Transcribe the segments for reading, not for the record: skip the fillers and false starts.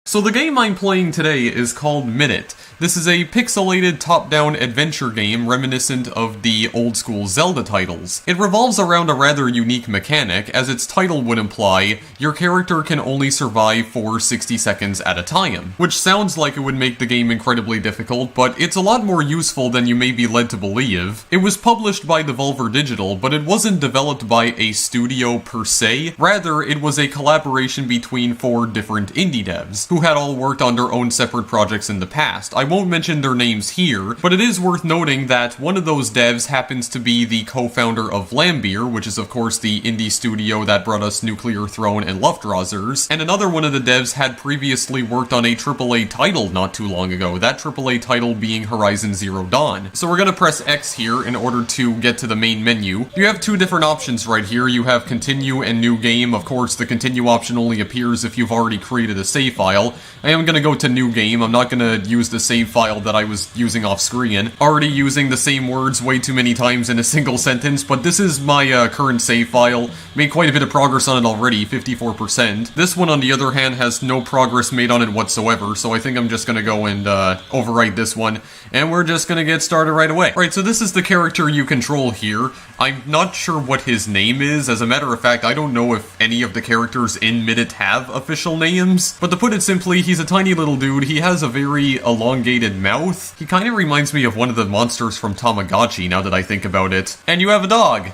So the game I'm playing today is called Minit. This is a pixelated top-down adventure game reminiscent of the old-school Zelda titles. It revolves around a rather unique mechanic. As its title would imply, your character can only survive for 60 seconds at a time. Which sounds like it would make the game incredibly difficult, but it's a lot more useful than you may be led to believe. It was published by Devolver Digital, but it wasn't developed by a studio per se. Rather, it was a collaboration between 4 different indie devs, who had all worked on their own separate projects in the past. I won't mention their names here, but it is worth noting that one of those devs happens to be the co-founder of Lambeer, which is of course the indie studio that brought us Nuclear Throne and Luftrausers, and another one of the devs had previously worked on a AAA title not too long ago, that AAA title being Horizon Zero Dawn. So we're gonna press X here in order to get to the main menu. You have 2 different options right here. You have Continue and New Game. Of course, the Continue option only appears if you've already created a save file. I am gonna go to New Game. I'm not gonna use the save file that I was using off screen. Already using the same words way too many times in a single sentence, but this is my current save file. Made quite a bit of progress on it already, 54%. This one, on the other hand, has no progress made on it whatsoever, so I think I'm just gonna go and overwrite this one, and we're just gonna get started right away. Right, so this is the character you control here. I'm not sure what his name is. As a matter of fact, I don't know if any of the characters in Minit have official names, but to put it simply, he's a tiny little dude. He has a very elongated mouth. He kind of reminds me of one of the monsters from Tamagotchi, now that I think about it. And you have a dog!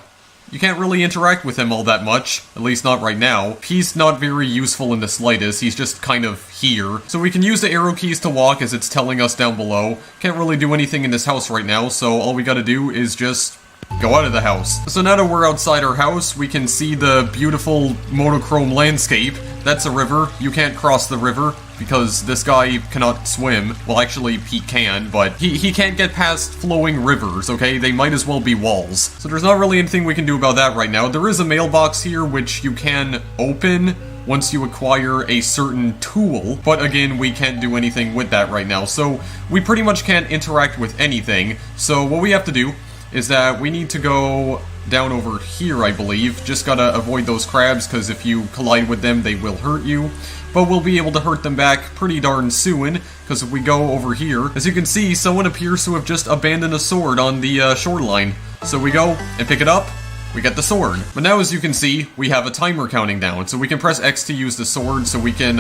You can't really interact with him all that much, at least not right now. He's not very useful in the slightest, he's just kind of here. So we can use the arrow keys to walk as it's telling us down below. Can't really do anything in this house right now, so all we gotta do is just go out of the house. So now that we're outside our house, we can see the beautiful monochrome landscape. That's a river. You can't cross the river because this guy cannot swim. Well, actually, he can, but he can't get past flowing rivers, okay? They might as well be walls. So there's not really anything we can do about that right now. There is a mailbox here which you can open once you acquire a certain tool, but again, we can't do anything with that right now. So we pretty much can't interact with anything. So what we have to do is that we need to go down over here, I believe. Just gotta avoid those crabs, because if you collide with them, they will hurt you. But we'll be able to hurt them back pretty darn soon, because if we go over here, as you can see, someone appears to have just abandoned a sword on the shoreline. So we go and pick it up, we get the sword. But now, as you can see, we have a timer counting down, so we can press X to use the sword, so we can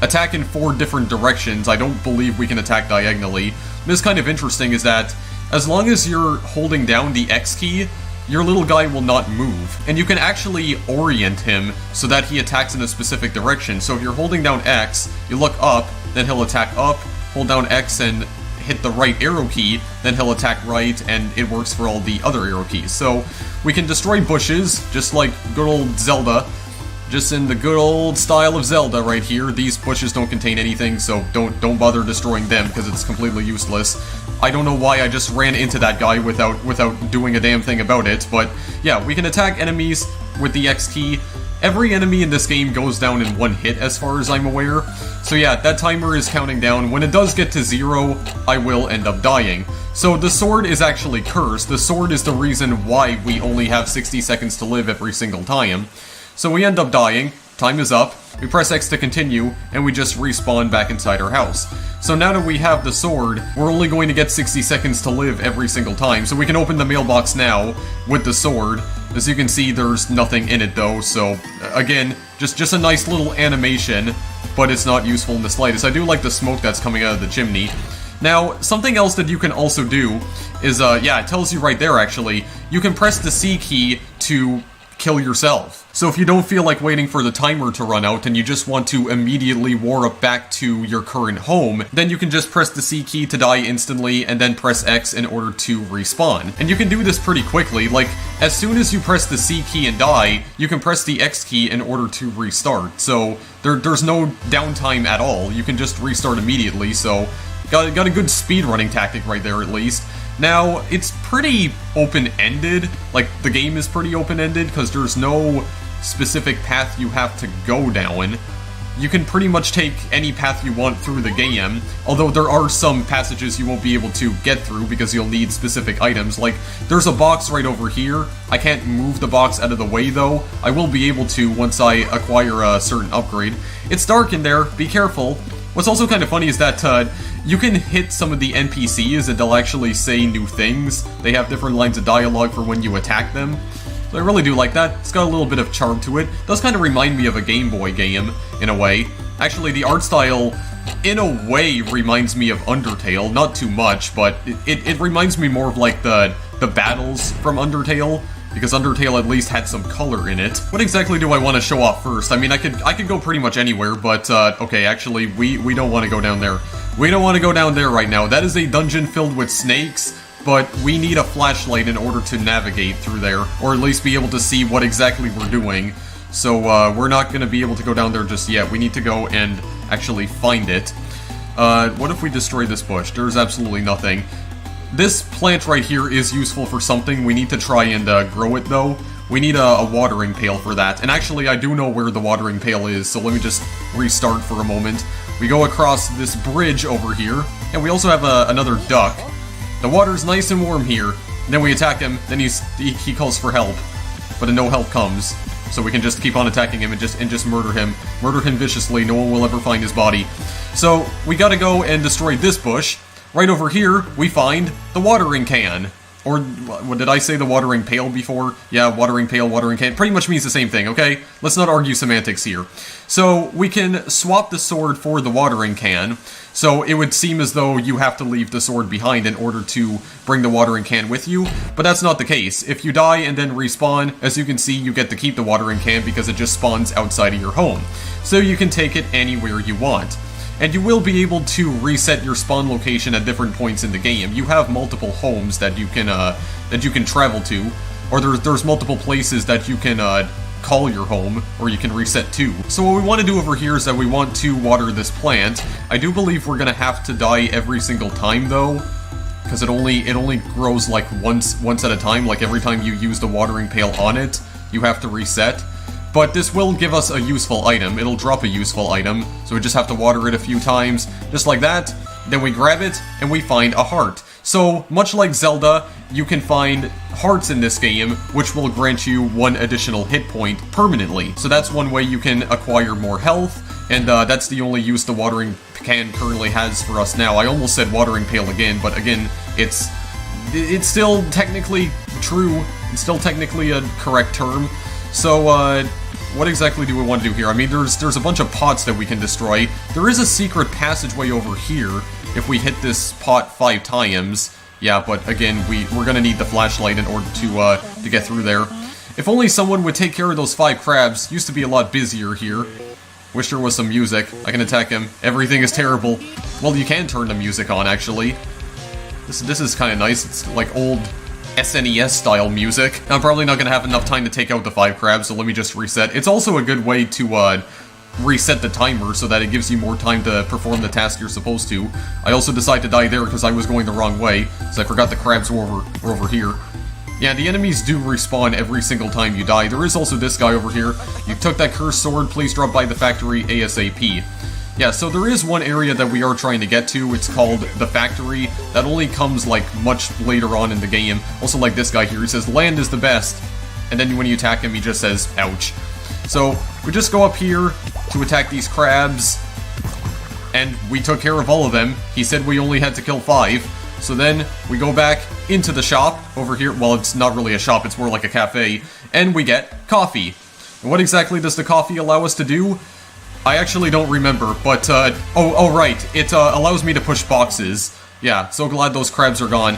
attack in 4 different directions. I don't believe we can attack diagonally. This is kind of interesting, is that as long as you're holding down the X key, your little guy will not move. And you can actually orient him so that he attacks in a specific direction. So if you're holding down X, you look up, then he'll attack up, hold down X and hit the right arrow key, then he'll attack right, and it works for all the other arrow keys. So we can destroy bushes, just like good old Zelda. Just in the good old style of Zelda right here. These bushes don't contain anything, so don't bother destroying them, because it's completely useless. I don't know why I just ran into that guy without doing a damn thing about it, but yeah, we can attack enemies with the X key. Every enemy in this game goes down in 1 hit, as far as I'm aware. So yeah, that timer is counting down. When it does get to 0, I will end up dying. So the sword is actually cursed. The sword is the reason why we only have 60 seconds to live every single time. So we end up dying, time is up, we press X to continue, and we just respawn back inside our house. So now that we have the sword, we're only going to get 60 seconds to live every single time, so we can open the mailbox now with the sword. As you can see, there's nothing in it though, so again, just a nice little animation, but it's not useful in the slightest. I do like the smoke that's coming out of the chimney. Now, something else that you can also do is, yeah, it tells you right there actually, you can press the C key to kill yourself. So if you don't feel like waiting for the timer to run out and you just want to immediately war up back to your current home, then you can just press the C key to die instantly and then press X in order to respawn. And you can do this pretty quickly. Like, as soon as you press the C key and die, you can press the X key in order to restart. So there's no downtime at all. You can just restart immediately, so got a good speedrunning tactic right there at least. Now, it's pretty open-ended, like, the game is pretty open-ended, because there's no specific path you have to go down. You can pretty much take any path you want through the game, although there are some passages you won't be able to get through because you'll need specific items. Like, there's a box right over here. I can't move the box out of the way, though. I will be able to once I acquire a certain upgrade. It's dark in there, be careful. What's also kind of funny is that you can hit some of the NPCs and they'll actually say new things. They have different lines of dialogue for when you attack them. So I really do like that. It's got a little bit of charm to it. It does kind of remind me of a Game Boy game, in a way. Actually, the art style, in a way, reminds me of Undertale. Not too much, but it reminds me more of like the battles from Undertale, because Undertale at least had some color in it. What exactly do I want to show off first? I mean, I could go pretty much anywhere, but okay, actually, we don't want to go down there. We don't want to go down there right now. That is a dungeon filled with snakes, but we need a flashlight in order to navigate through there, or at least be able to see what exactly we're doing. So we're not going to be able to go down there just yet. We need to go and actually find it. What if we destroy this bush? There's absolutely nothing. This plant right here is useful for something. We need to try and grow it, though. We need a watering pail for that. And actually, I do know where the watering pail is, so let me just restart for a moment. We go across this bridge over here, and we also have another duck. The water's nice and warm here. And then we attack him, then he calls for help. But no help comes. So we can just keep on attacking him and just murder him. Murder him viciously, no one will ever find his body. So, we gotta go and destroy this bush. Right over here, we find the watering can. Or, what did I say, the watering pail before? Yeah, watering pail, watering can. Pretty much means the same thing, okay? Let's not argue semantics here. So, we can swap the sword for the watering can. So, it would seem as though you have to leave the sword behind in order to bring the watering can with you. But that's not the case. If you die and then respawn, as you can see, you get to keep the watering can because it just spawns outside of your home. So, you can take it anywhere you want. And you will be able to reset your spawn location at different points in the game. You have multiple homes that you can travel to, or there's multiple places that you can call your home, or you can reset to. So what we want to do over here is that we want to water this plant. I do believe we're gonna have to die every single time though, because it only grows like once at a time. Like every time you use the watering pail on it, you have to reset. But this will give us a useful item. It'll drop a useful item, so we just have to water it a few times, just like that. Then we grab it, and we find a heart. So, much like Zelda, you can find hearts in this game, which will grant you one additional hit point permanently. So that's one way you can acquire more health, and that's the only use the watering can currently has for us now. I almost said watering pail again, but again, it's still technically true. It's still technically a correct term. So, what exactly do we want to do here? I mean, there's a bunch of pots that we can destroy. There is a secret passageway over here if we hit this pot 5 times. Yeah, but again, we're gonna need the flashlight in order to get through there. If only someone would take care of those 5 crabs. Used to be a lot busier here. Wish there was some music. I can attack him. Everything is terrible. Well, you can turn the music on, actually. This is kind of nice. It's like old SNES style music. I'm probably not gonna have enough time to take out the 5 crabs, so let me just reset. It's also a good way to reset the timer so that it gives you more time to perform the task you're supposed to. I also decided to die there because I was going the wrong way, so I forgot the crabs were over here. Yeah, the enemies do respawn every single time you die. There is also this guy over here. You took that cursed sword, please drop by the factory ASAP. Yeah, so there is one area that we are trying to get to. It's called the factory. That only comes, like, much later on in the game. Also, like this guy here, he says, land is the best. And then when you attack him, he just says, ouch. So, we just go up here to attack these crabs. And we took care of all of them. He said we only had to kill 5. So then, we go back into the shop over here. Well, it's not really a shop, it's more like a cafe. And we get coffee. And what exactly does the coffee allow us to do? I actually don't remember, but, oh, right, it, allows me to push boxes. Yeah, so glad those crabs are gone.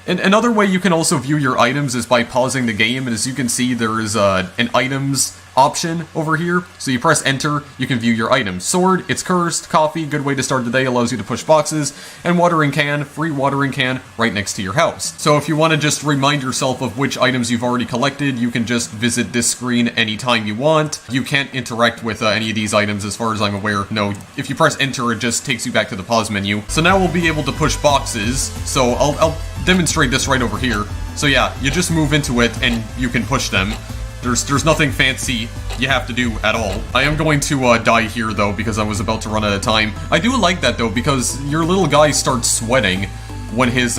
And another way you can also view your items is by pausing the game, and as you can see, there is, an items option over here. So you press enter, you can view your items. Sword, it's cursed. Coffee, good way to start the day, allows you to push boxes. And watering can, free watering can, right next to your house. So if you want to just remind yourself of which items you've already collected, you can just visit this screen anytime you want. You can't interact with any of these items as far as I'm aware. No, if you press enter, it just takes you back to the pause menu. So now we'll be able to push boxes. So I'll demonstrate this right over here. So yeah, you just move into it and you can push them. There's nothing fancy you have to do at all. I am going to die here though because I was about to run out of time. I do like that though because your little guy starts sweating when his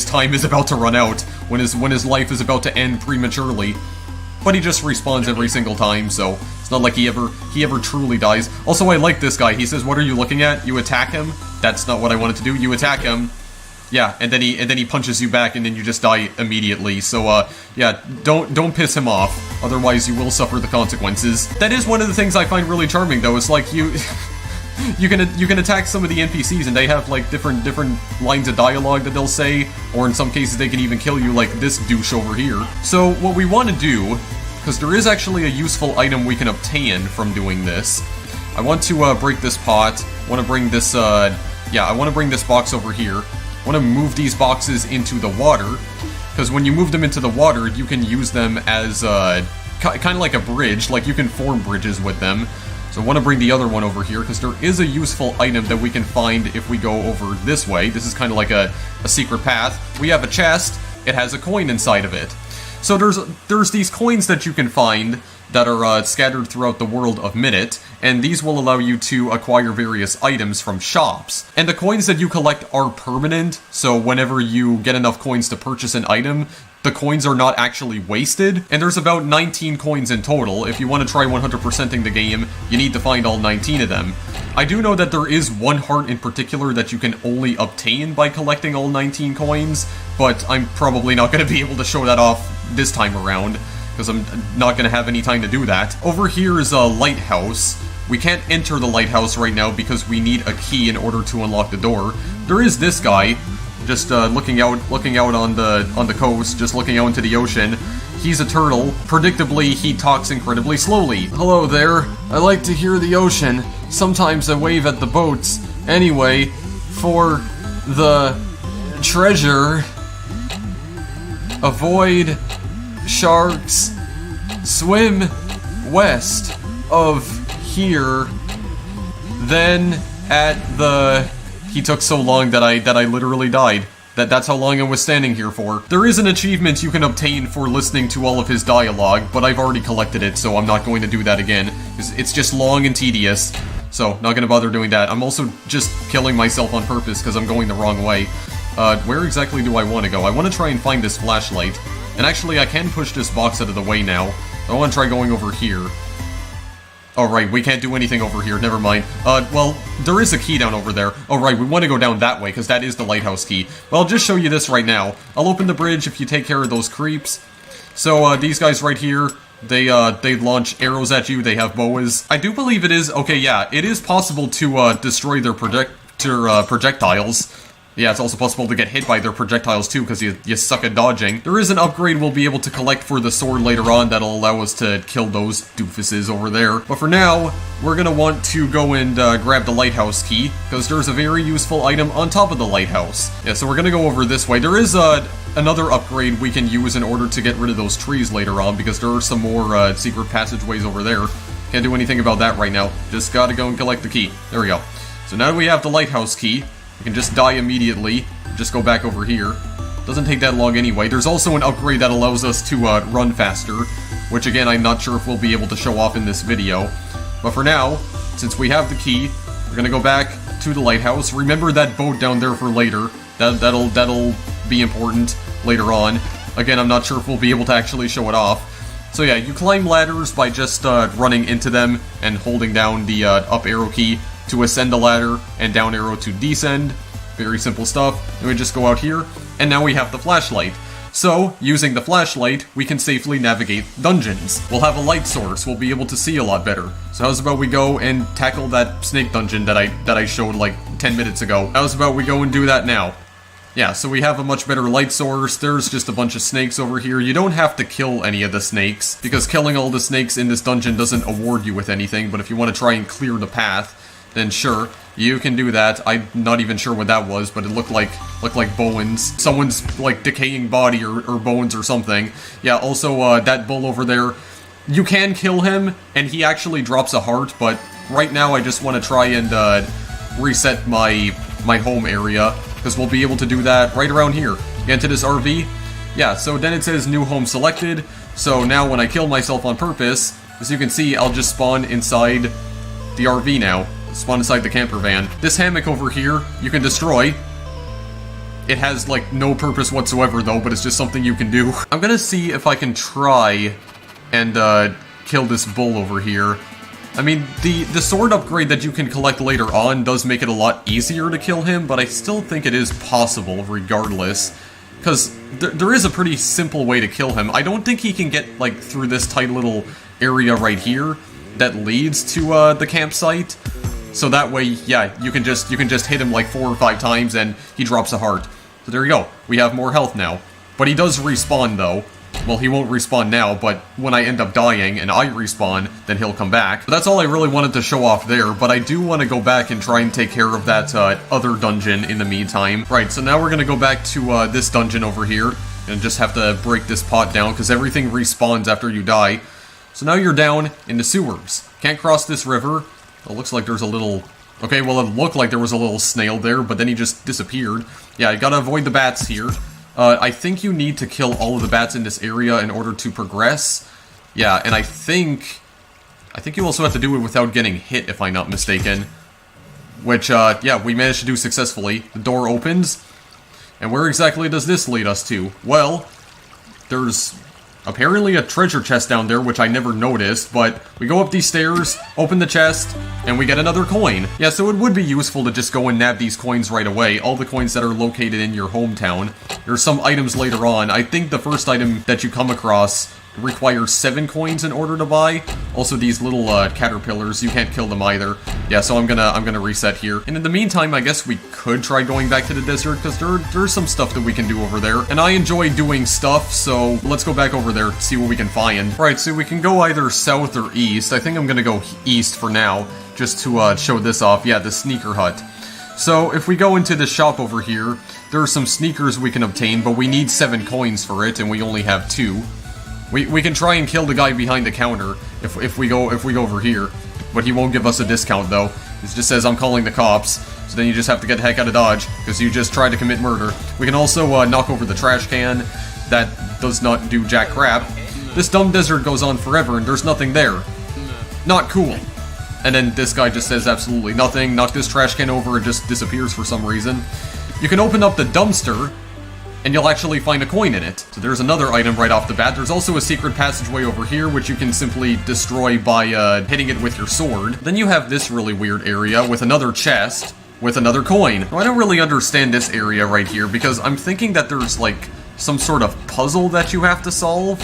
time is about to run out, when his life is about to end prematurely. but he just respawns every single time, so it's not like he ever truly dies. Also, I like this guy. He says, "What are you looking at?" You attack him. That's not what I wanted to do. You attack him. Yeah, and then he punches you back, and then you just die immediately. So, yeah, don't piss him off. Otherwise, you will suffer the consequences. That is one of the things I find really charming, though. It's like you can attack some of the NPCs, and they have like different lines of dialogue that they'll say, or in some cases they can even kill you, like this douche over here. So what we want to do, because there is actually a useful item we can obtain from doing this. I want to break this pot. I want to bring this. Yeah, I want to bring this box over here. I want to move these boxes into the water, because when you move them into the water, you can use them as kind of like a bridge, like you can form bridges with them. So I want to bring the other one over here, because there is a useful item that we can find if we go over this way. This is kind of like a secret path. We have a chest, it has a coin inside of it. So there's these coins that you can find that are scattered throughout the world of Minit, and these will allow you to acquire various items from shops. And the coins that you collect are permanent, so whenever you get enough coins to purchase an item, the coins are not actually wasted, and there's about 19 coins in total. If you want to try 100%ing the game, you need to find all 19 of them. I do know that there is one heart in particular that you can only obtain by collecting all 19 coins, but I'm probably not going to be able to show that off this time around, because I'm not going to have any time to do that. Over here is a lighthouse. We can't enter the lighthouse right now because we need a key in order to unlock the door. There is this guy, just looking out on the coast, just looking out into the ocean. He's a turtle. Predictably, he talks incredibly slowly. "Hello there. I like to hear the ocean. Sometimes I wave at the boats. Anyway, for the treasure, avoid sharks. Swim west of here. Then at the..." He took so long that I literally died. That's how long I was standing here for. There is an achievement you can obtain for listening to all of his dialogue, but I've already collected it, so I'm not going to do that again. It's just long and tedious, so not gonna bother doing that. I'm also just killing myself on purpose because I'm going the wrong way. Where exactly do I want to go? I want to try and find this flashlight. And actually, I can push this box out of the way now. I want to try going over here. Oh, right, we can't do anything over here, never mind. Well, there is a key down over there. Oh, right, we want to go down that way, because that is the lighthouse key. Well, I'll just show you this right now. I'll open the bridge if you take care of those creeps. So, these guys right here, they launch arrows at you, they have boas. I do believe it is, okay, yeah, it is possible to, destroy their projectiles. Yeah, it's also possible to get hit by their projectiles too, because you suck at dodging. There is an upgrade we'll be able to collect for the sword later on that'll allow us to kill those doofuses over there. But for now, we're gonna want to go and grab the lighthouse key, because there's a very useful item on top of the lighthouse. Yeah, so we're gonna go over this way. There is another upgrade we can use in order to get rid of those trees later on, because there are some more secret passageways over there. Can't do anything about that right now. Just gotta go and collect the key. There we go. So now that we have the lighthouse key, we can just die immediately, just go back over here. Doesn't take that long anyway. There's also an upgrade that allows us to run faster, which again, I'm not sure if we'll be able to show off in this video. But for now, since we have the key, we're gonna go back to the lighthouse. Remember that boat down there for later. That'll be important later on. Again, I'm not sure if we'll be able to actually show it off. So yeah, you climb ladders by just running into them and holding down the up arrow key to ascend the ladder, and down arrow to descend. Very simple stuff. Then we just go out here, and now we have the flashlight. So, using the flashlight, we can safely navigate dungeons. We'll have a light source, we'll be able to see a lot better. So how's about we go and tackle that snake dungeon that I showed like 10 minutes ago? How's about we go and do that now? Yeah, so we have a much better light source. There's just a bunch of snakes over here. You don't have to kill any of the snakes, because killing all the snakes in this dungeon doesn't award you with anything, but if you want to try and clear the path, then sure, you can do that. I'm not even sure what that was, but it looked like bones. Someone's, like, decaying body or bones or something. Yeah, also, that bull over there, you can kill him, and he actually drops a heart, but right now I just want to try and, reset my home area, because we'll be able to do that right around here. Get into this RV. Yeah, so then it says new home selected, so now when I kill myself on purpose, as you can see, I'll just spawn inside the RV now. Spawn inside the camper van. This hammock over here, you can destroy. It has, like, no purpose whatsoever, though, but it's just something you can do. I'm gonna see if I can try and kill this bull over here. I mean, the sword upgrade that you can collect later on does make it a lot easier to kill him, but I still think it is possible regardless. Because there is a pretty simple way to kill him. I don't think he can get, like, through this tight little area right here that leads to the campsite. So that way, yeah, you can just hit him like 4 or 5 times and he drops a heart. So there you go. We have more health now. But he does respawn, though. Well, he won't respawn now, but when I end up dying and I respawn, then he'll come back. But that's all I really wanted to show off there, but I do want to go back and try and take care of that other dungeon in the meantime. Right, so now we're going to go back to this dungeon over here, and just have to break this pot down, because everything respawns after you die. So now you're down in the sewers. Can't cross this river. It looks like there's a little... Okay, well, it looked like there was a little snail there, but then he just disappeared. Yeah, you gotta avoid the bats here. I think you need to kill all of the bats in this area in order to progress. Yeah, and I think you also have to do it without getting hit, if I'm not mistaken. Which, yeah, we managed to do successfully. The door opens. And where exactly does this lead us to? Well, there's apparently a treasure chest down there, which I never noticed, but we go up these stairs, open the chest, and we get another coin. Yeah, so it would be useful to just go and nab these coins right away, all the coins that are located in your hometown. There's some items later on. I think the first item that you come across requires 7 coins in order to buy. Also, these little caterpillars, you can't kill them either. Yeah, so I'm gonna reset here. And in the meantime, I guess we could try going back to the desert, because there's some stuff that we can do over there. And I enjoy doing stuff, so let's go back over there, see what we can find. Right, so we can go either south or east. I think I'm gonna go east for now, just to show this off. Yeah, the sneaker hut. So, if we go into the shop over here, there are some sneakers we can obtain, but we need 7 coins for it, and we only have 2. We can try and kill the guy behind the counter if we go over here, but he won't give us a discount though. It just says I'm calling the cops, so then you just have to get the heck out of Dodge because you just tried to commit murder. We can also knock over the trash can. That does not do jack crap. This dumb desert goes on forever and there's nothing there. Not cool. And then this guy just says absolutely nothing. Knock this trash can over, it just disappears for some reason. You can open up the dumpster, and you'll actually find a coin in it. So there's another item right off the bat. There's also a secret passageway over here, which you can simply destroy by hitting it with your sword. Then you have this really weird area with another chest with another coin. Now, I don't really understand this area right here, because I'm thinking that there's, like, some sort of puzzle that you have to solve.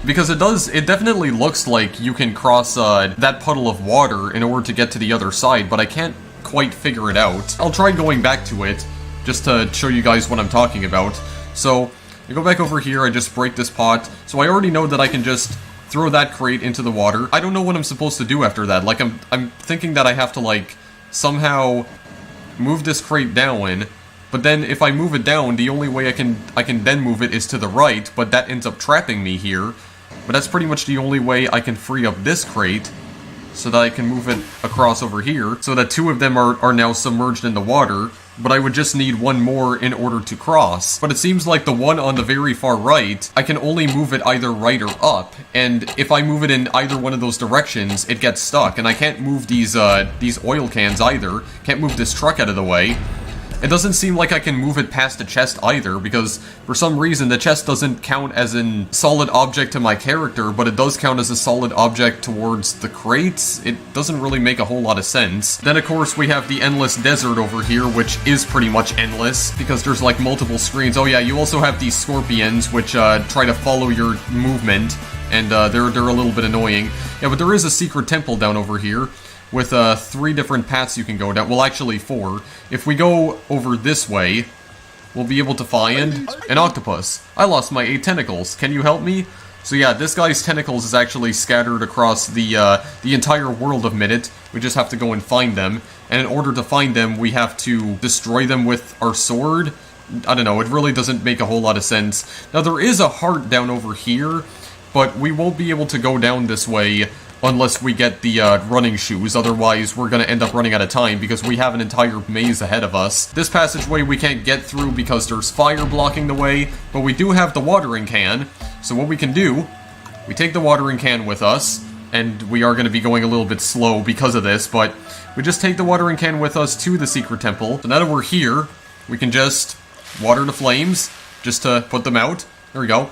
Because it definitely looks like you can cross that puddle of water in order to get to the other side, but I can't quite figure it out. I'll try going back to it, just to show you guys what I'm talking about. So, I go back over here, I just break this pot. So I already know that I can just throw that crate into the water. I don't know what I'm supposed to do after that. Like, I'm thinking that I have to, like, somehow move this crate down. But then if I move it down, the only way I can then move it is to the right, but that ends up trapping me here. But that's pretty much the only way I can free up this crate, so that I can move it across over here, so that 2 of them are now submerged in the water. But I would just need 1 more in order to cross. But it seems like the one on the very far right, I can only move it either right or up, and if I move it in either one of those directions, it gets stuck, and I can't move these oil cans either. Can't move this truck out of the way. It doesn't seem like I can move it past the chest either, because for some reason the chest doesn't count as a solid object to my character, but it does count as a solid object towards the crates. It doesn't really make a whole lot of sense. Then of course we have the endless desert over here, which is pretty much endless, because there's like multiple screens. Oh yeah, you also have these scorpions, which try to follow your movement, and they're a little bit annoying. Yeah, but there is a secret temple down over here, with 3 different paths you can go down. Well, actually 4. If we go over this way, we'll be able to find an octopus. I lost my 8 tentacles. Can you help me? So yeah, this guy's tentacles is actually scattered across the entire world of Minit. We just have to go and find them. And in order to find them, we have to destroy them with our sword. I don't know, it really doesn't make a whole lot of sense. Now, there is a heart down over here, but we won't be able to go down this way unless we get the running shoes. Otherwise, we're going to end up running out of time because we have an entire maze ahead of us. This passageway we can't get through because there's fire blocking the way, but we do have the watering can. So what we can do, we take the watering can with us, and we are going to be going a little bit slow because of this, but we just take the watering can with us to the secret temple. So now that we're here, we can just water the flames, just to put them out. There we go.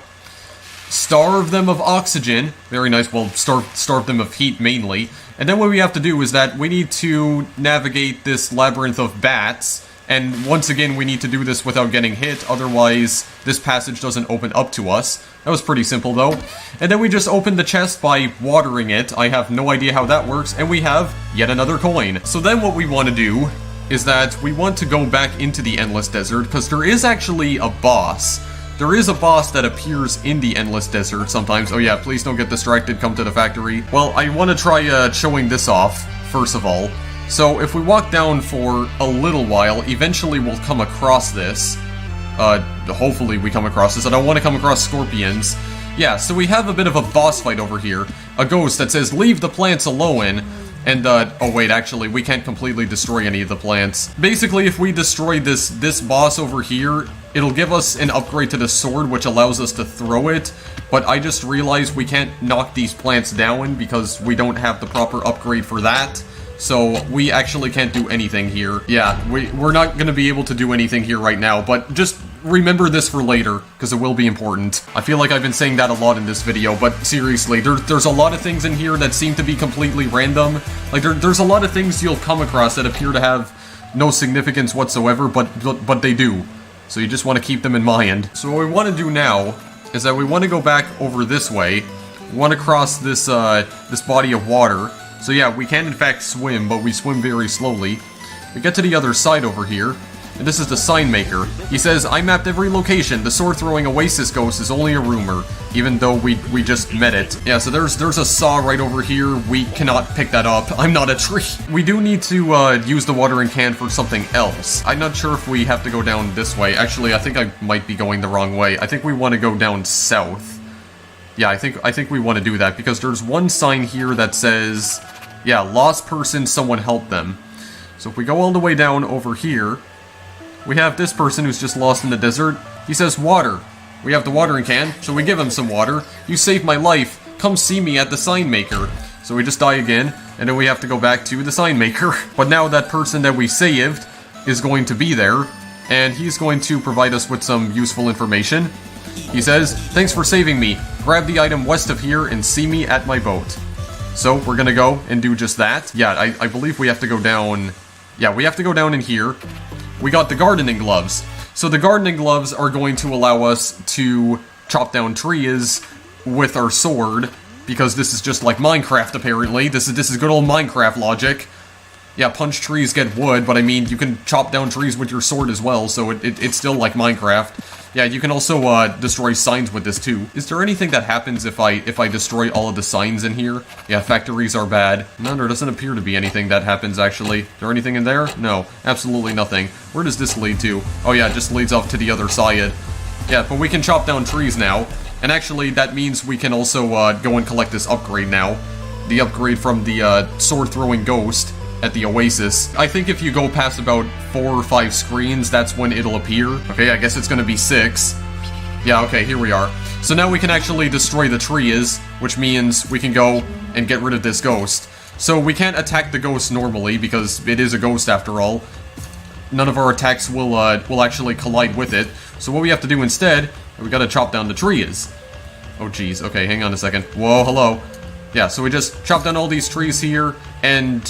starve them of oxygen. Very nice. Well, starve them of heat mainly. And then what we have to do is that we need to navigate this labyrinth of bats. And once again, we need to do this without getting hit, otherwise this passage doesn't open up to us. That was pretty simple though. And then we just open the chest by watering it. I have no idea how that works, and we have yet another coin. So then what we want to do is that we want to go back into the Endless Desert, because there is actually a boss. There is a boss that appears in the Endless Desert sometimes. Oh yeah, please don't get distracted, come to the factory. Well, I want to try showing this off, first of all. So if we walk down for a little while, eventually we'll come across this. Hopefully we come across this. I don't want to come across scorpions. Yeah, so we have a bit of a boss fight over here. A ghost that says, leave the plants alone. And, oh wait, actually, we can't completely destroy any of the plants. Basically, if we destroy this boss over here, it'll give us an upgrade to the sword, which allows us to throw it. But I just realized we can't knock these plants down because we don't have the proper upgrade for that. So we actually can't do anything here. Yeah, we're not going to be able to do anything here right now, but just remember this for later, because it will be important. I feel like I've been saying that a lot in this video, but seriously, there's a lot of things in here that seem to be completely random. Like, there's a lot of things you'll come across that appear to have no significance whatsoever, but they do. So you just want to keep them in mind. So what we want to do now is that we want to go back over this way. We want to cross this, this body of water. So yeah, we can in fact swim, but we swim very slowly. We get to the other side over here, and this is the sign maker. He says, I mapped every location. The sword-throwing oasis ghost is only a rumor, even though we just met it. Yeah, so there's a saw right over here. We cannot pick that up. I'm not a tree. We do need to use the watering can for something else. I'm not sure if we have to go down this way. Actually, I think I might be going the wrong way. I think we want to go down south. Yeah, I think we want to do that, because there's one sign here that says, yeah, lost person, someone help them. So if we go all the way down over here, we have this person who's just lost in the desert. He says water. We have the watering can, so we give him some water. You saved my life. Come see me at the sign maker. So we just die again, and then we have to go back to the sign maker. But now that person that we saved is going to be there, and he's going to provide us with some useful information. He says, thanks for saving me. Grab the item west of here and see me at my boat. So we're gonna go and do just that. Yeah, I believe we have to go down. Yeah, we have to go down in here. We got the gardening gloves. So the gardening gloves are going to allow us to chop down trees with our sword, because this is just like Minecraft apparently. This is good old Minecraft logic. Yeah, punch trees, get wood, but I mean, you can chop down trees with your sword as well, so it's still like Minecraft. Yeah, you can also destroy signs with this too. Is there anything that happens if I destroy all of the signs in here? Yeah, factories are bad. No, there doesn't appear to be anything that happens actually. Is there anything in there? No, absolutely nothing. Where does this lead to? Oh yeah, it just leads off to the other side. Yeah, but we can chop down trees now. And actually, that means we can also go and collect this upgrade now. The upgrade from the sword-throwing ghost at the oasis. I think if you go past about 4 or 5 screens, that's when it'll appear. Okay, I guess it's gonna be 6. Yeah, okay, here we are. So now we can actually destroy the trees, which means we can go and get rid of this ghost. So we can't attack the ghost normally, because it is a ghost after all. None of our attacks will actually collide with it. So what we have to do instead, we gotta chop down the trees. Oh geez, okay, hang on a second. Whoa, hello. Yeah, so we just chop down all these trees here, and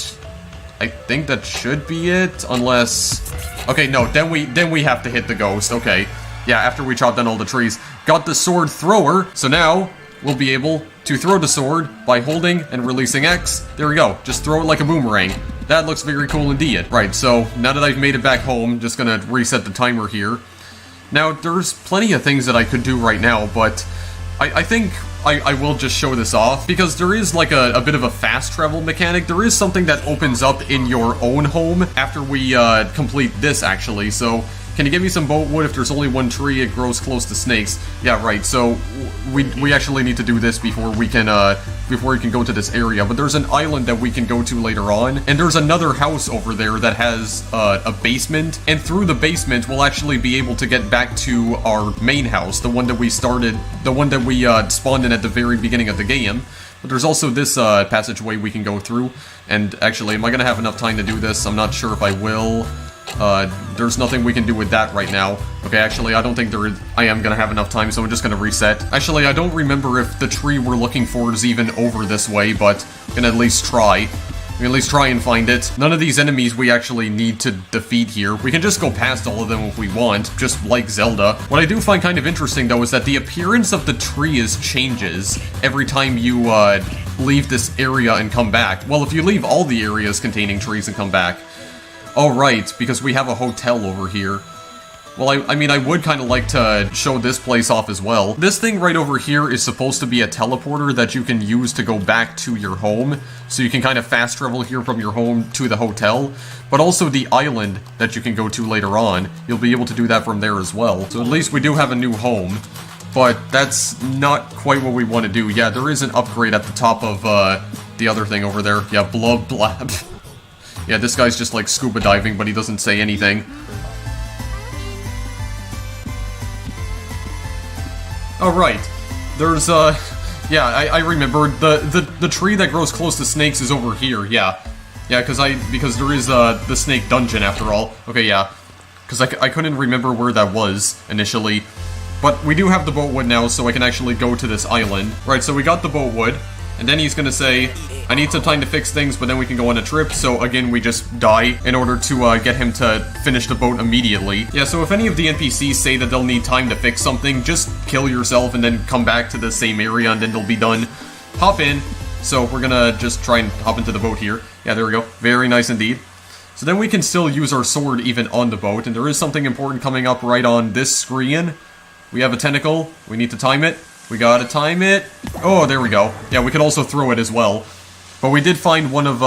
I think that should be it, unless... Okay, no, then we have to hit the ghost, okay. Yeah, after we chop down all the trees. Got the sword thrower, so now we'll be able to throw the sword by holding and releasing X. There we go, just throw it like a boomerang. That looks very cool indeed. Right, so now that I've made it back home, just gonna reset the timer here. Now, there's plenty of things that I could do right now, but I think I will just show this off, because there is like a bit of a fast travel mechanic. There is something that opens up in your own home after we complete this, actually. So, can you give me some boat wood? If there's only one tree, it grows close to snakes. Yeah, right, so we actually need to do this before we can go to this area. But there's an island that we can go to later on, and there's another house over there that has a basement, and through the basement we'll actually be able to get back to our main house, the one that we started, the one that we spawned in at the very beginning of the game. But there's also this passageway we can go through, and actually, am I gonna have enough time to do this? I'm not sure if I will. There's nothing we can do with that right now. Okay, actually, I don't think I am gonna have enough time, so I'm just gonna reset. Actually, I don't remember if the tree we're looking for is even over this way, but I'm gonna at least try. We can at least try and find it. None of these enemies we actually need to defeat here. We can just go past all of them if we want, just like Zelda. What I do find kind of interesting, though, is that the appearance of the tree changes every time you leave this area and come back. Well, if you leave all the areas containing trees and come back. Oh, right, because we have a hotel over here. Well, I mean, I would kind of like to show this place off as well. This thing right over here is supposed to be a teleporter that you can use to go back to your home. So you can kind of fast travel here from your home to the hotel. But also the island that you can go to later on. You'll be able to do that from there as well. So at least we do have a new home. But that's not quite what we want to do. Yeah, there is an upgrade at the top of the other thing over there. Yeah, blub blab. Yeah, this guy's just like scuba diving, but he doesn't say anything. Oh, right. There's, yeah, I remember. The tree that grows close to snakes is over here, yeah. Yeah, because there is, the snake dungeon, after all. Okay, yeah. Because I couldn't remember where that was, initially. But we do have the boatwood now, so I can actually go to this island. Right, so we got the boatwood. And then he's gonna say, I need some time to fix things, but then we can go on a trip. So again, we just die in order to get him to finish the boat immediately. Yeah, so if any of the NPCs say that they'll need time to fix something, just kill yourself and then come back to the same area and then they'll be done. Hop in. So we're gonna just try and hop into the boat here. Yeah, there we go. Very nice indeed. So then we can still use our sword even on the boat. And there is something important coming up right on this screen. We have a tentacle. We need to time it. We gotta time it. Oh, there we go. Yeah, we could also throw it as well. But we did find one of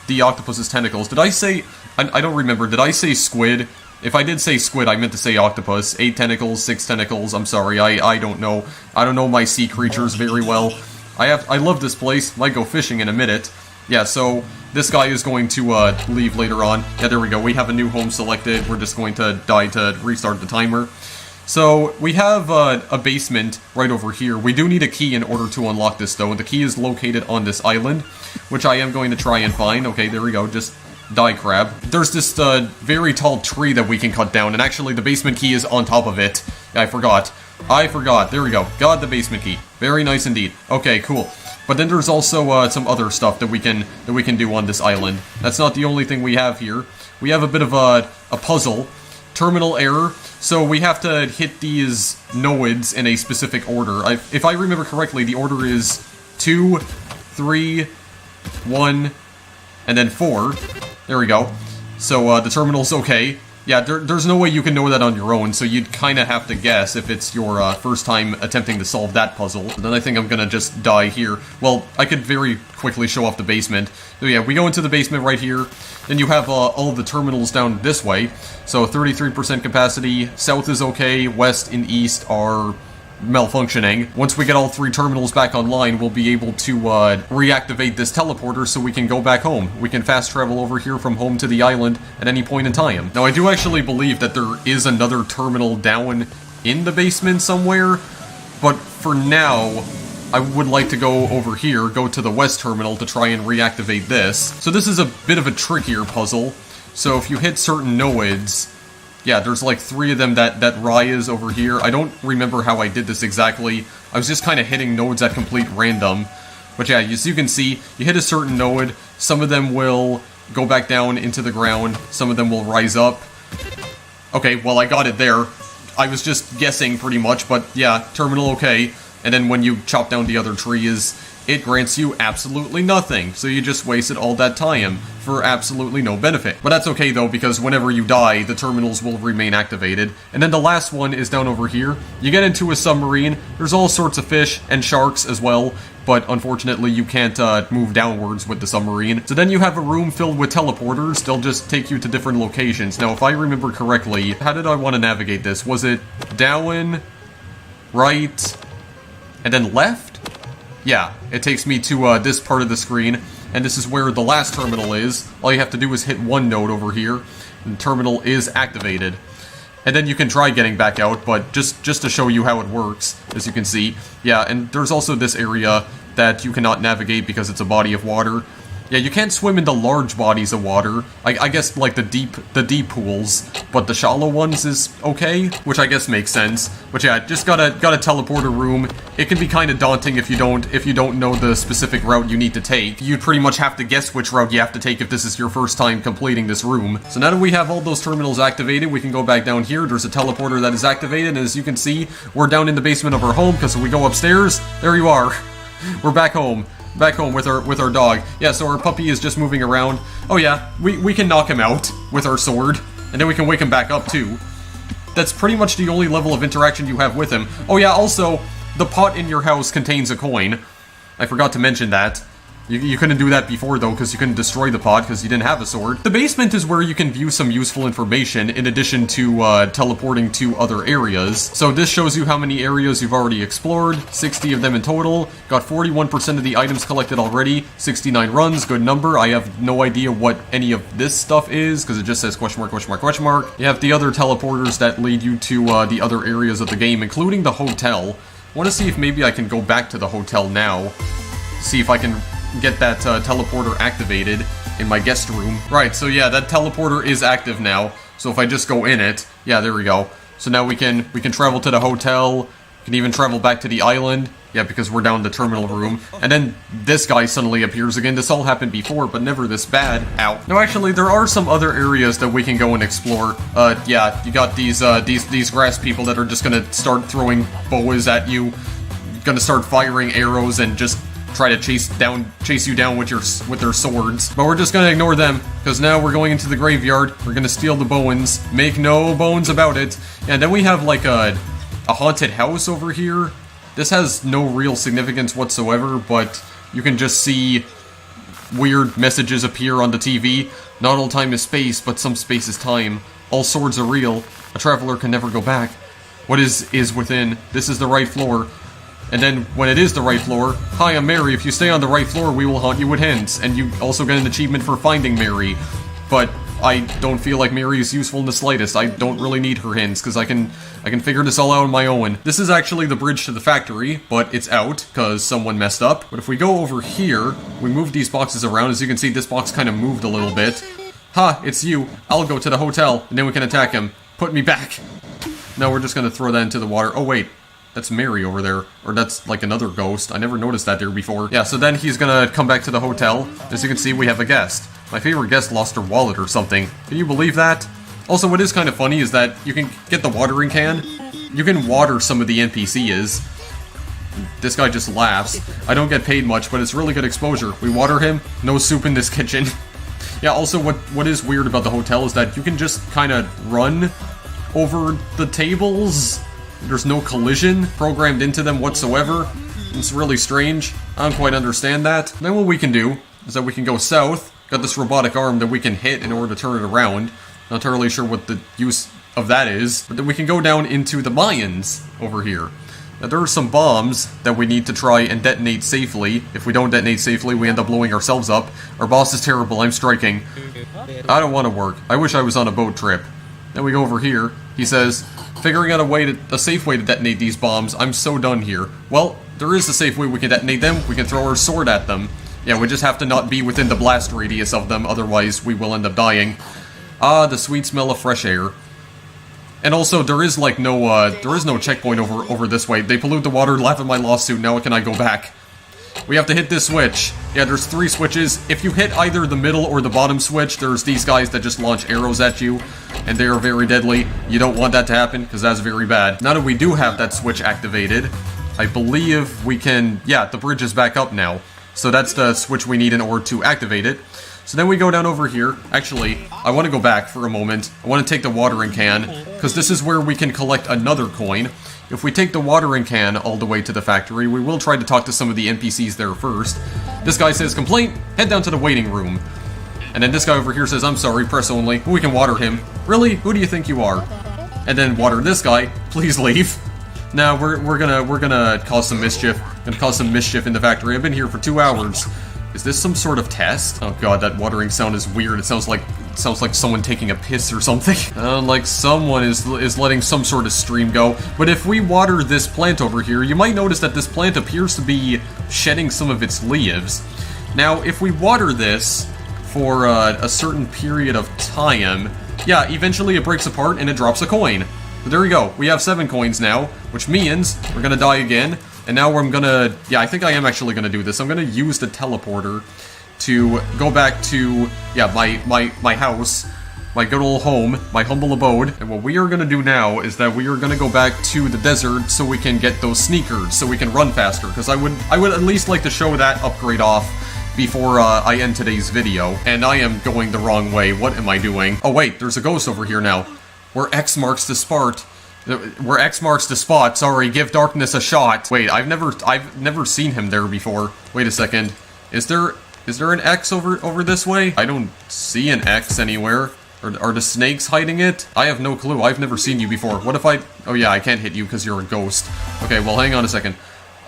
the octopus's tentacles. Did I say... I don't remember. Did I say squid? If I did say squid, I meant to say octopus. 8 tentacles, 6 tentacles. I'm sorry. I don't know. I don't know my sea creatures very well. I love this place. Might go fishing in a minute. Yeah, so this guy is going to leave later on. Yeah, there we go. We have a new home selected. We're just going to die to restart the timer. So, we have a basement right over here. We do need a key in order to unlock this, though. The key is located on this island, which I am going to try and find. Okay, there we go. Just die, crab. There's this very tall tree that we can cut down, and actually the basement key is on top of it. Yeah, I forgot. There we go. Got the basement key. Very nice indeed. Okay, cool. But then there's also some other stuff that we can do on this island. That's not the only thing we have here. We have a bit of a puzzle. Terminal error. So we have to hit these nodes in a specific order. If I remember correctly, the order is 2, 3, 1, and then 4. There we go. So the terminal's okay. Yeah, there's no way you can know that on your own, so you'd kind of have to guess if it's your first time attempting to solve that puzzle. So then I think I'm gonna just die here. Well, I could very quickly show off the basement. So yeah, we go into the basement right here. Then you have all of the terminals down this way. So 33% capacity, south is okay, west and east are malfunctioning. Once we get all 3 terminals back online, we'll be able to reactivate this teleporter so we can go back home. We can fast travel over here from home to the island at any point in time. Now, I do actually believe that there is another terminal down in the basement somewhere, but for now, I would like to go over here, go to the west terminal to try and reactivate this. So this is a bit of a trickier puzzle. So if you hit certain nodes, yeah, there's like 3 of them that rise over here. I don't remember how I did this exactly. I was just kind of hitting nodes at complete random. But yeah, as you can see, you hit a certain node, some of them will go back down into the ground, some of them will rise up. Okay, well, I got it there. I was just guessing pretty much, but yeah, terminal okay. And then when you chop down the other trees, it grants you absolutely nothing. So you just wasted all that time for absolutely no benefit. But that's okay though, because whenever you die, the terminals will remain activated. And then the last one is down over here. You get into a submarine, there's all sorts of fish and sharks as well, but unfortunately you can't move downwards with the submarine. So then you have a room filled with teleporters. They'll just take you to different locations. Now if I remember correctly, how did I want to navigate this? Was it down, right, and then left? Yeah, it takes me to this part of the screen, and this is where the last terminal is. All you have to do is hit one node over here, and the terminal is activated. And then you can try getting back out, but just to show you how it works, as you can see. Yeah, and there's also this area that you cannot navigate because it's a body of water. Yeah, you can't swim into large bodies of water. I guess like the deep pools, but the shallow ones is okay, which I guess makes sense. But yeah, just got a teleporter room. It can be kind of daunting if you don't know the specific route you need to take. You'd pretty much have to guess which route you have to take if this is your first time completing this room. So now that we have all those terminals activated, we can go back down here. There's a teleporter that is activated, and as you can see, we're down in the basement of our home, because if we go upstairs, there you are. We're back home. Back home with our dog. Yeah, so our puppy is just moving around. Oh yeah, we can knock him out with our sword, and then we can wake him back up too. That's pretty much the only level of interaction you have with him. Oh yeah, also, the pot in your house contains a coin. I forgot to mention that. You couldn't do that before, though, because you couldn't destroy the pod because you didn't have a sword. The basement is where you can view some useful information in addition to teleporting to other areas. So this shows you how many areas you've already explored, 60 of them in total. Got 41% of the items collected already, 69 runs, good number. I have no idea what any of this stuff is because it just says question mark, question mark, question mark. You have the other teleporters that lead you to the other areas of the game, including the hotel. I want to see if maybe I can go back to the hotel now. See if I can get that teleporter activated in my guest room. Right, so yeah, that teleporter is active now. So if I just go in it, yeah, there we go. So now we can travel to the hotel. We can even travel back to the island. Yeah, because we're down in the terminal room. And then this guy suddenly appears again. This all happened before, but never this bad. Ow. No, actually, there are some other areas that we can go and explore. Yeah, you got these grass people that are just gonna start throwing boas at you. Gonna start firing arrows and just try to chase you down with their swords. But we're just gonna ignore them, because now we're going into the graveyard. We're gonna steal the bones. Make no bones about it. And then we have like a haunted house over here. This has no real significance whatsoever, but you can just see weird messages appear on the TV. Not all time is space, but some space is time. All swords are real. A traveler can never go back. What is within. This is the right floor. And then, when it is the right floor, hi, I'm Mary. If you stay on the right floor, we will haunt you with hints. And you also get an achievement for finding Mary. But I don't feel like Mary is useful in the slightest. I don't really need her hints, because I can figure this all out on my own. This is actually the bridge to the factory, but it's out, because someone messed up. But if we go over here, we move these boxes around. As you can see, this box kind of moved a little bit. Ha, it's you. I'll go to the hotel, and then we can attack him. Put me back. No, we're just going to throw that into the water. Oh, wait. That's Mary over there. Or that's like another ghost. I never noticed that there before. Yeah, so then he's gonna come back to the hotel. As you can see, we have a guest. My favorite guest lost her wallet or something. Can you believe that? Also, what is kind of funny is that you can get the watering can. You can water some of the NPCs. This guy just laughs. I don't get paid much, but it's really good exposure. We water him. No soup in this kitchen. Yeah, also, what is weird about the hotel is that you can just kind of run over the tables. There's no collision programmed into them whatsoever. It's really strange. I don't quite understand that. Then what we can do is that we can go south. Got this robotic arm that we can hit in order to turn it around. Not entirely sure what the use of that is. But then we can go down into the Mayans over here. Now there are some bombs that we need to try and detonate safely. If we don't detonate safely, we end up blowing ourselves up. Our boss is terrible. I'm striking. I don't want to work. I wish I was on a boat trip. Then we go over here. He says, figuring out a safe way to detonate these bombs. I'm so done here. Well, there is a safe way we can detonate them. We can throw our sword at them. Yeah, we just have to not be within the blast radius of them, otherwise we will end up dying. Ah, the sweet smell of fresh air. And also, there is like no checkpoint over this way. They pollute the water, laugh at my lawsuit, now can I go back? We have to hit this switch. Yeah, there's 3 switches. If you hit either the middle or the bottom switch, there's these guys that just launch arrows at you, and they are very deadly. You don't want that to happen, because that's very bad. Now that we do have that switch activated, I believe we can... Yeah, the bridge is back up now. So that's the switch we need in order to activate it. So then we go down over here. Actually, I want to go back for a moment. I want to take the watering can, because this is where we can collect another coin. If we take the watering can all the way to the factory, we will try to talk to some of the NPCs there first. This guy says, complaint, head down to the waiting room. And then this guy over here says, I'm sorry, press only. We can water him. Really? Who do you think you are? And then water this guy. Please leave. Now we're gonna cause some mischief. Gonna cause some mischief in the factory. I've been here for 2 hours. Is this some sort of test? Oh god, that watering sound is weird. It sounds like someone taking a piss or something. Like someone is letting some sort of stream go. But if we water this plant over here, you might notice that this plant appears to be shedding some of its leaves. Now, if we water this for a certain period of time, yeah, eventually it breaks apart and it drops a coin. But there we go. We have 7 coins now, which means we're gonna die again. And now I'm gonna... Yeah, I think I am actually gonna do this. I'm gonna use the teleporter to go back to, yeah, my house, my good old home, my humble abode. And what we are gonna do now is that we are gonna go back to the desert so we can get those sneakers, so we can run faster. Because I would at least like to show that upgrade off before I end today's video. And I am going the wrong way. What am I doing? Oh wait, there's a ghost over here now. Where X marks the spot. Where X marks the spot, sorry, give darkness a shot. Wait, I've never seen him there before. Wait a second. Is there an X over this way? I don't see an X anywhere. Are the snakes hiding it? I have no clue. I've never seen you before. What if I... Oh yeah, I can't hit you because you're a ghost. Okay, well, hang on a second.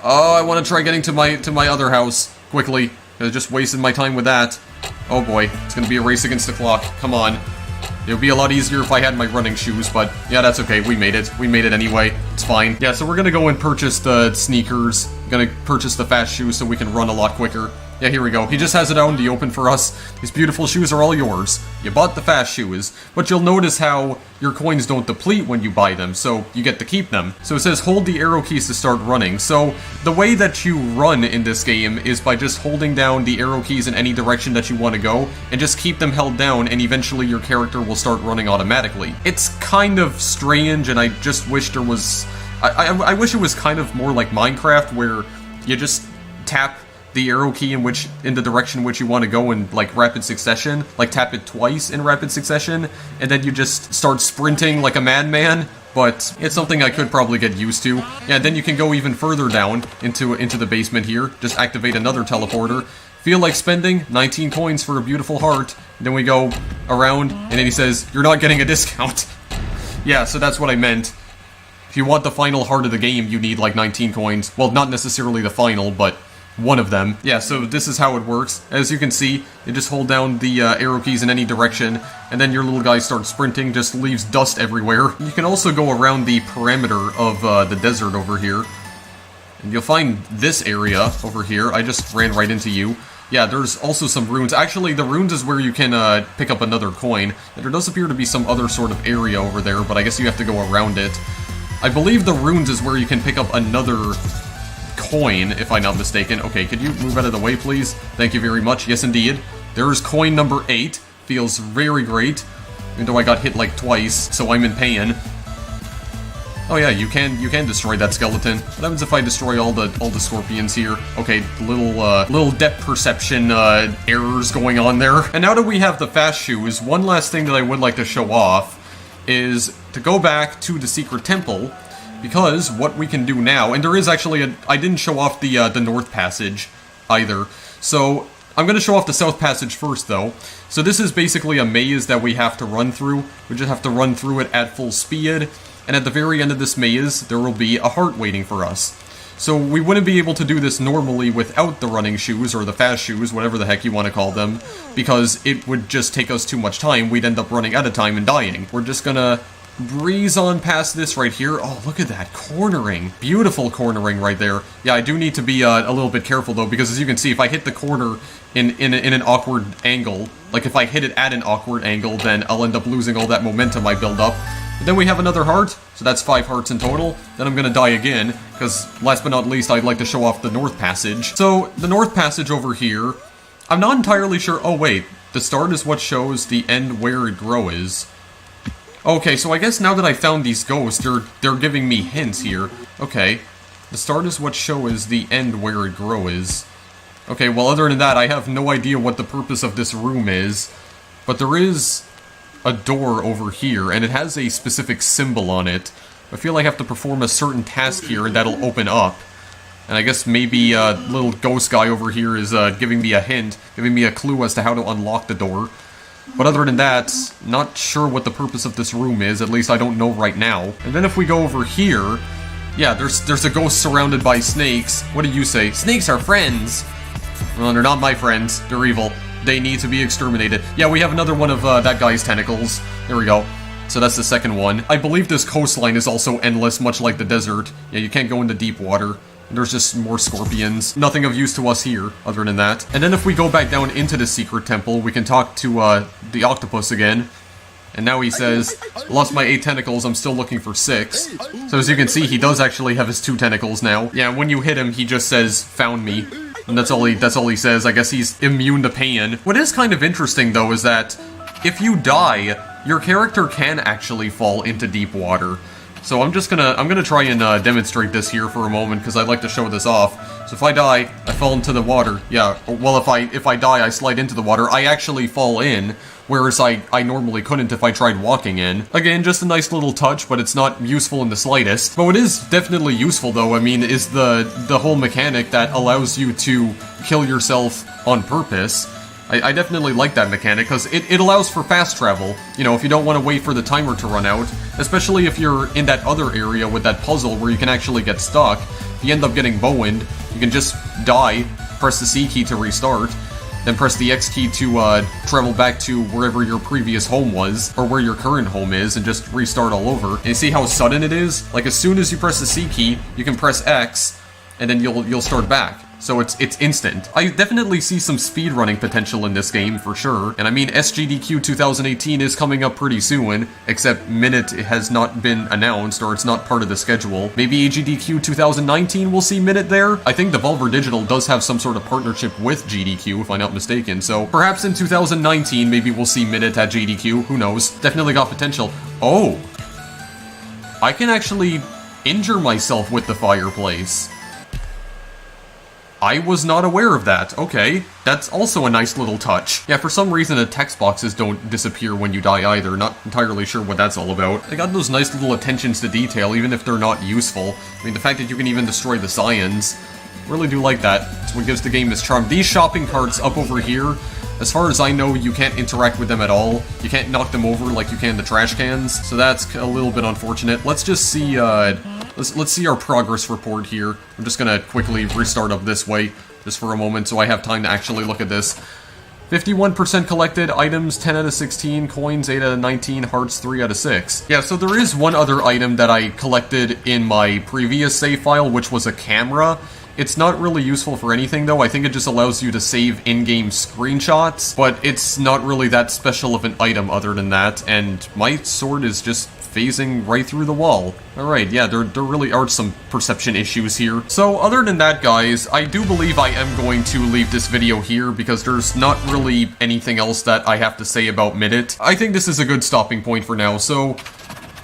Oh, I want to try getting to my other house quickly. I just wasted my time with that. Oh boy, it's gonna be a race against the clock. Come on. It would be a lot easier if I had my running shoes, but yeah, that's okay. We made it. We made it anyway. It's fine. Yeah, so we're gonna go and purchase the sneakers. Gonna purchase the fast shoes so we can run a lot quicker. Yeah, here we go. He just has it out in the open for us. These beautiful shoes are all yours. You bought the fast shoes, but you'll notice how your coins don't deplete when you buy them, so you get to keep them. So it says hold the arrow keys to start running. So the way that you run in this game is by just holding down the arrow keys in any direction that you want to go, and just keep them held down, and eventually your character will start running automatically. It's kind of strange, and I just wish there was... I wish it was kind of more like Minecraft, where you just tap the arrow key in the direction in which you want to go in, like, rapid succession. Like, tap it twice in rapid succession, and then you just start sprinting like a madman. But it's something I could probably get used to. Yeah, then you can go even further down into the basement here. Just activate another teleporter. Feel like spending 19 coins for a beautiful heart. And then we go around, and then he says, you're not getting a discount. Yeah, so that's what I meant. If you want the final heart of the game, you need like 19 coins. Well, not necessarily the final, but one of them. Yeah, so this is how it works. As you can see, you just hold down the arrow keys in any direction, and then your little guy starts sprinting, just leaves dust everywhere. You can also go around the perimeter of the desert over here, and you'll find this area over here. I just ran right into you. Yeah, there's also some runes. Actually, the runes is where you can pick up another coin. And there does appear to be some other sort of area over there, but I guess you have to go around it. I believe the runes is where you can pick up another coin, if I'm not mistaken. Okay, could you move out of the way, please? Thank you very much. Yes, indeed. There's coin number 8. Feels very great. Even though I got hit like twice, so I'm in pain. Oh yeah, you can destroy that skeleton. What happens if I destroy all the scorpions here? Okay, little depth perception errors going on there. And now that we have the fast shoes, one last thing that I would like to show off is to go back to the secret temple. Because what we can do now, and there is actually I didn't show off the North Passage either, so I'm going to show off the South Passage first though. So this is basically a maze that we have to run through. We just have to run through it at full speed, and at the very end of this maze, there will be a heart waiting for us. So we wouldn't be able to do this normally without the running shoes, or the fast shoes, whatever the heck you want to call them, because it would just take us too much time. We'd end up running out of time and dying. We're just gonna breeze on past this right here. Oh, look at that cornering. Beautiful cornering right there. Yeah, I do need to be a little bit careful though, because as you can see, if I hit the corner in an awkward angle, like if I hit it at an awkward angle, then I'll end up losing all that momentum I build up. But then we have another heart, so that's 5 hearts in total. Then I'm gonna die again, because last but not least, I'd like to show off the North Passage. So, the North Passage over here, I'm not entirely sure. Oh wait, the start is what shows the end where it grows. Okay, so I guess now that I found these ghosts, they're giving me hints here. Okay, the start is what shows the end where it grows. Okay, well other than that, I have no idea what the purpose of this room is. But there is a door over here, and it has a specific symbol on it. I feel like I have to perform a certain task here, and that'll open up. And I guess maybe little ghost guy over here is giving me a hint, giving me a clue as to how to unlock the door. But other than that, not sure what the purpose of this room is, at least I don't know right now. And then if we go over here, yeah, there's a ghost surrounded by snakes. What do you say? Snakes are friends! Well, they're not my friends. They're evil. They need to be exterminated. Yeah, we have another one of that guy's tentacles. There we go. So that's the second one. I believe this coastline is also endless, much like the desert. Yeah, you can't go into deep water. There's just more scorpions. Nothing of use to us here, other than that. And then if we go back down into the secret temple, we can talk to, the octopus again. And now he says, lost my 8 tentacles, I'm still looking for 6. So as you can see, he does actually have his 2 tentacles now. Yeah, when you hit him, he just says, found me. And that's all he says. I guess he's immune to pain. What is kind of interesting, though, is that if you die, your character can actually fall into deep water. So I'm gonna try and demonstrate this here for a moment, because I'd like to show this off. So if I die, I fall into the water. Yeah, well, if I die, I slide into the water. I actually fall in, whereas I normally couldn't if I tried walking in. Again, just a nice little touch, but it's not useful in the slightest. But what is definitely useful, though, I mean, is the whole mechanic that allows you to kill yourself on purpose. I definitely like that mechanic, because it allows for fast travel. You know, if you don't want to wait for the timer to run out, especially if you're in that other area with that puzzle where you can actually get stuck. If you end up getting bowined, you can just die, press the C key to restart, then press the X key to travel back to wherever your previous home was, or where your current home is, and just restart all over. And you see how sudden it is? Like, as soon as you press the C key, you can press X, and then you'll start back. So it's instant. I definitely see some speedrunning potential in this game, for sure. And I mean, SGDQ 2018 is coming up pretty soon, except Minit has not been announced, or it's not part of the schedule. Maybe AGDQ 2019 will see Minit there? I think Devolver Digital does have some sort of partnership with GDQ, if I'm not mistaken, so perhaps in 2019, maybe we'll see Minit at GDQ, who knows? Definitely got potential. Oh! I can actually injure myself with the fireplace. I was not aware of that. Okay, that's also a nice little touch. Yeah, for some reason the text boxes don't disappear when you die either. Not entirely sure what that's all about. They got those nice little attentions to detail, even if they're not useful. I mean, the fact that you can even destroy the science, really do like that. It's what gives the game its charm. These shopping carts up over here, as far as I know, you can't interact with them at all. You can't knock them over like you can the trash cans, so that's a little bit unfortunate. Let's just see, let's see our progress report here. I'm just gonna quickly restart up this way, just for a moment, so I have time to actually look at this. 51% collected, items 10 out of 16, coins 8 out of 19, hearts 3 out of 6. Yeah, so there is one other item that I collected in my previous save file, which was a camera. It's not really useful for anything, though. I think it just allows you to save in-game screenshots, but it's not really that special of an item other than that, and my sword is just phasing right through the wall. Alright, yeah, there really are some perception issues here. So, other than that, guys, I do believe I am going to leave this video here, because there's not really anything else that I have to say about Minit. I think this is a good stopping point for now, so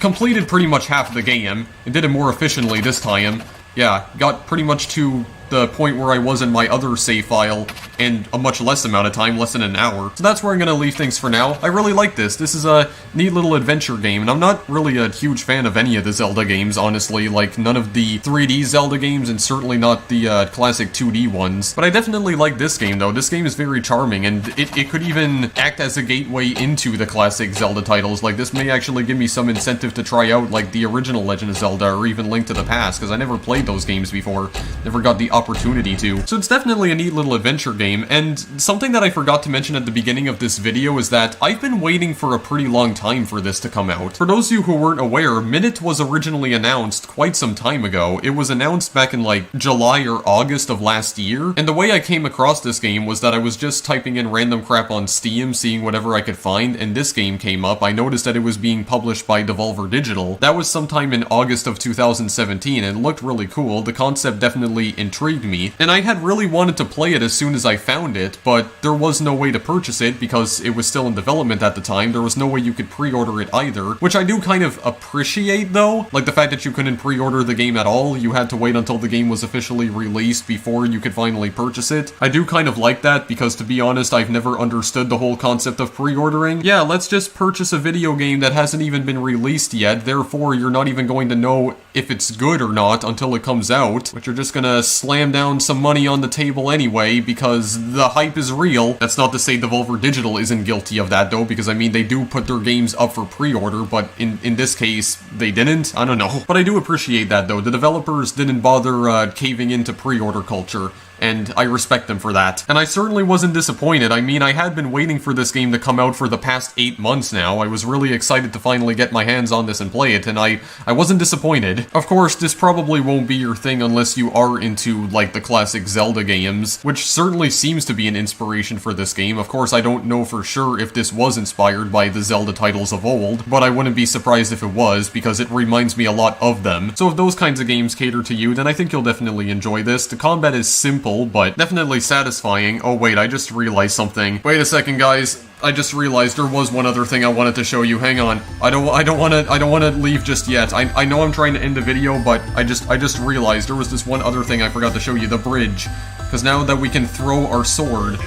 completed pretty much half of the game, and did it more efficiently this time. Yeah, got pretty much to the point where I was in my other save file in a much less amount of time, less than an hour. So that's where I'm gonna leave things for now. I really like this. This is a neat little adventure game, and I'm not really a huge fan of any of the Zelda games, honestly. Like, none of the 3D Zelda games, and certainly not the classic 2D ones. But I definitely like this game, though. This game is very charming, and it could even act as a gateway into the classic Zelda titles. Like, this may actually give me some incentive to try out, like, the original Legend of Zelda, or even Link to the Past, because I never played those games before. Never got the opportunity to. So it's definitely a neat little adventure game, and something that I forgot to mention at the beginning of this video is that I've been waiting for a pretty long time for this to come out. For those of you who weren't aware, Minit was originally announced quite some time ago. It was announced back in like July or August of last year, and the way I came across this game was that I was just typing in random crap on Steam, seeing whatever I could find, and this game came up. I noticed that it was being published by Devolver Digital. That was sometime in August of 2017, and it looked really cool. The concept definitely intrigued me, and I had really wanted to play it as soon as I found it, but there was no way to purchase it because it was still in development at the time. There was no way you could pre-order it either, which I do kind of appreciate though. Like the fact that you couldn't pre-order the game at all, you had to wait until the game was officially released before you could finally purchase it. I do kind of like that because, to be honest, I've never understood the whole concept of pre-ordering. Yeah, let's just purchase a video game that hasn't even been released yet, therefore you're not even going to know if it's good or not until it comes out, but you're just gonna slam down some money on the table anyway because the hype is real. That's not to say Devolver Digital isn't guilty of that though, because I mean they do put their games up for pre-order, but in this case they didn't. I don't know. But I do appreciate that though. The developers didn't bother caving into pre-order culture. and I respect them for that. And I certainly wasn't disappointed. I mean, I had been waiting for this game to come out for the past 8 months now. I was really excited to finally get my hands on this and play it, and I wasn't disappointed. Of course, this probably won't be your thing unless you are into, like, the classic Zelda games, which certainly seems to be an inspiration for this game. Of course, I don't know for sure if this was inspired by the Zelda titles of old, but I wouldn't be surprised if it was, because it reminds me a lot of them. So if those kinds of games cater to you, then I think you'll definitely enjoy this. The combat is simple, but definitely satisfying. Oh wait, I just realized something. Wait a second, guys. I just realized there was one other thing I wanted to show you. Hang on. I don't want to leave just yet. I know I'm trying to end the video, but I just realized there was this one other thing I forgot to show you, the bridge. Because now that we can throw our sword,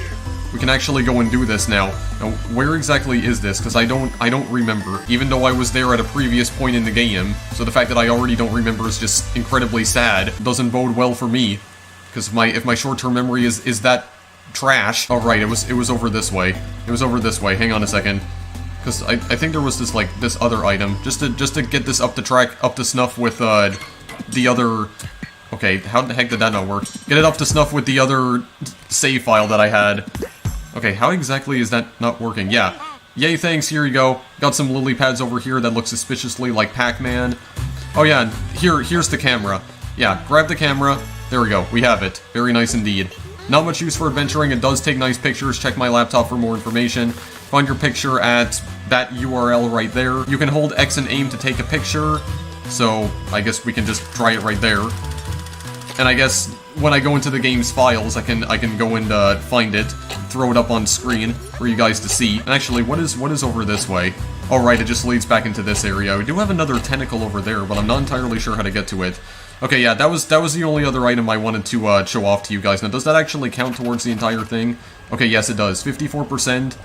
we can actually go and do this now. Now, where exactly is this? Because I don't remember, even though I was there at a previous point in the game. So the fact that I already don't remember is just incredibly sad. It doesn't bode well for me. Because if my short-term memory is that trash. Oh right, it was over this way. It was over this way. Hang on a second. Because I think there was this, like, this other item. Just to get this up to snuff with, the other... Okay, how the heck did that not work? Get it up to snuff with the other save file that I had. Okay, how exactly is that not working? Yeah. Yay, thanks, here you go. Got some lily pads over here that look suspiciously like Pac-Man. Oh yeah, and here's the camera. Yeah, grab the camera. There we go, we have it. Very nice indeed. Not much use for adventuring, it does take nice pictures. Check my laptop for more information. Find your picture at that URL right there. You can hold X and aim to take a picture, so I guess we can just try it right there. And I guess when I go into the game's files, I can go and find it, throw it up on screen for you guys to see. And actually, what is over this way? Oh right, it just leads back into this area. We do have another tentacle over there, but I'm not entirely sure how to get to it. Okay, yeah, that was the only other item I wanted to show off to you guys. Now, does that actually count towards the entire thing? Okay, yes, it does. 54%.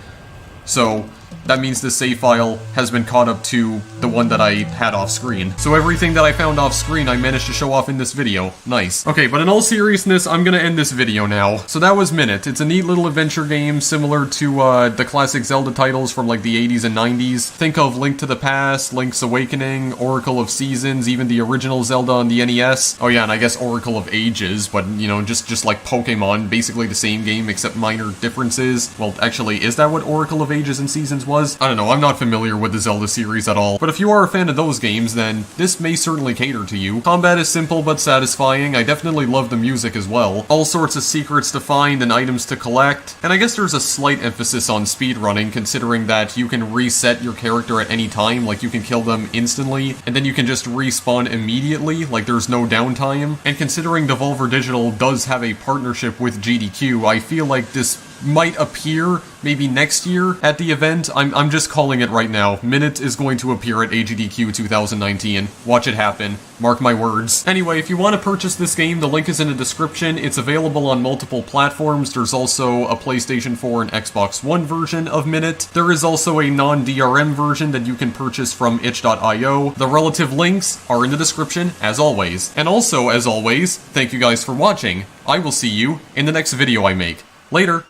So that means the save file has been caught up to the one that I had off screen. So everything that I found off screen, I managed to show off in this video. Nice. Okay, but in all seriousness, I'm gonna end this video now. So that was Minit. It's a neat little adventure game similar to the classic Zelda titles from like the 80s and 90s. Think of Link to the Past, Link's Awakening, Oracle of Seasons, even the original Zelda on the NES. Oh yeah, and I guess Oracle of Ages, but you know, just like Pokemon, basically the same game except minor differences. Well, actually, is that what Oracle of Ages and Seasons was? I don't know, I'm not familiar with the Zelda series at all, but if you are a fan of those games, then this may certainly cater to you. Combat is simple but satisfying. I definitely love the music as well. All sorts of secrets to find and items to collect, and I guess there's a slight emphasis on speedrunning, considering that you can reset your character at any time, like you can kill them instantly, and then you can just respawn immediately, like there's no downtime. And considering Devolver Digital does have a partnership with GDQ, I feel like this might appear maybe next year at the event. I'm just calling it right now. Minit is going to appear at AGDQ 2019. Watch it happen. Mark my words. Anyway, if you want to purchase this game, the link is in the description. It's available on multiple platforms. There's also a PlayStation 4 and Xbox One version of Minit. There is also a non-DRM version that you can purchase from itch.io. The relative links are in the description, as always. And also, as always, thank you guys for watching. I will see you in the next video I make. Later!